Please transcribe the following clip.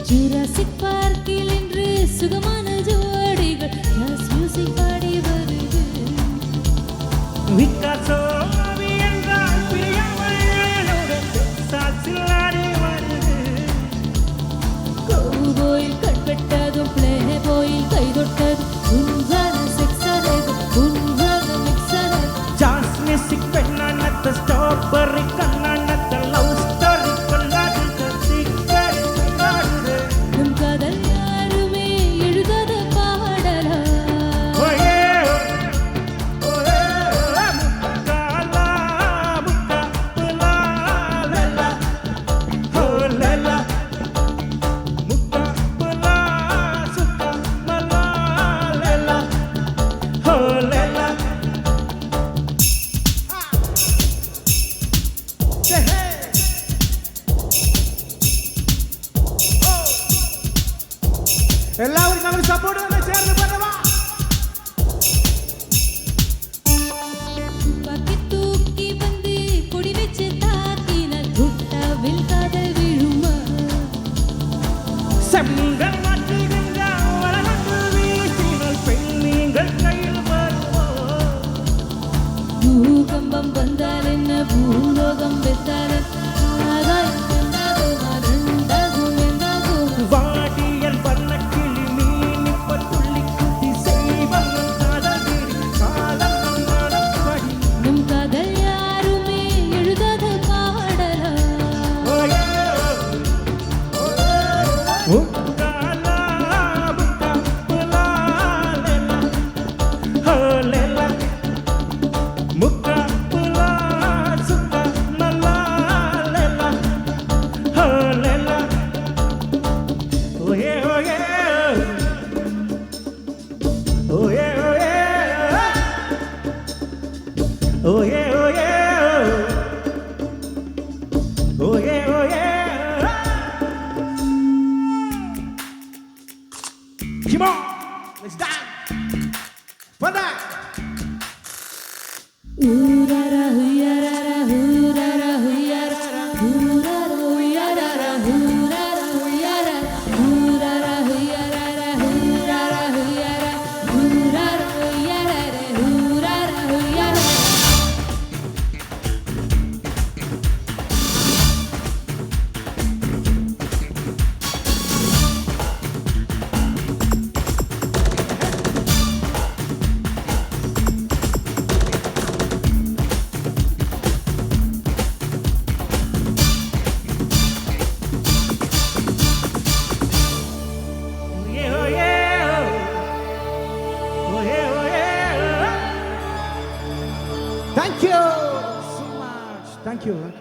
Jurassic பார்க்கில் இன்று சுகமான ஜோடிகள் ஜாஸ் மியூசிக் பாடி வருது. விகாசோ என்றால் பிரியமையோடு சாட்சில் ஆடி வருது. கௌபோயில் கட்பெட்டதும் பிளே போயில் கை தொட்டதும் உன்றான செக்ஸரது உன்றான மிக்சரது. ஜாஸ் மியூசிக் பெண்ணானத்த ஸ்ட்ராபெர்ரி கண்ணானத்த லவ் ஸ்டோரி கொண்டாடுது சீக்கிரம் கொண்டாடுது. நம் காதல் யாருமே எழுதாத பாடலா. ஓயே ஓயே முக்காலா முக்காலா லலா ஓ லலா முக்காலா சுக்கா லலா லலா ஓ லலா. എല്ലാവരും നമ്മൾ സപ്പോർട്ട് തന്നെ ചേർന്ന് പറഞ്ഞവാ. துப்பாக்கி தூக்கி வந்து கொடி வச்சு தாக்கினால் துட்டாவில் காதல் விழுமா. செங்கல் மாற்றிருந்த வளர்ந்து வீசினால் பெண்ணிங்கள் கையில் வருவோ. பூகம்பம் வந்தால் என்ன பூலோகம் வெத்தால் ஆகாயம் வந்தாகுமா ரெண்டாகும் என்னாகும். வாடியல் வண்ணக்கிளி மீன் இப்ப துள்ளி குட்டி செய்வன் காதகிரி காலம் நடப்படி. நம் காதல் யாருமே எழுதாத பாடலா. ஓயே முக்காலா முக்காலா லலா ஓ லலா முக்காலா சுக்கா லலா லலா ஓ லலா. ஓயே ஓயே ஓயே ஓயே ஓயே ஓயே ஓயே. Come on, let's dance for that. ஊரரா ஹுயரரா ஹூரரா ஹுயரரா ஹூரரா ஹுயரரா ஹூரரா ஹுயரரா ஹூரரா ஹுயரரா ஹூரரா ஹுயரரா ஹூரரா ஹுயரரா ஹூரரா ஹுயரரா. Thank you so much. Thank you.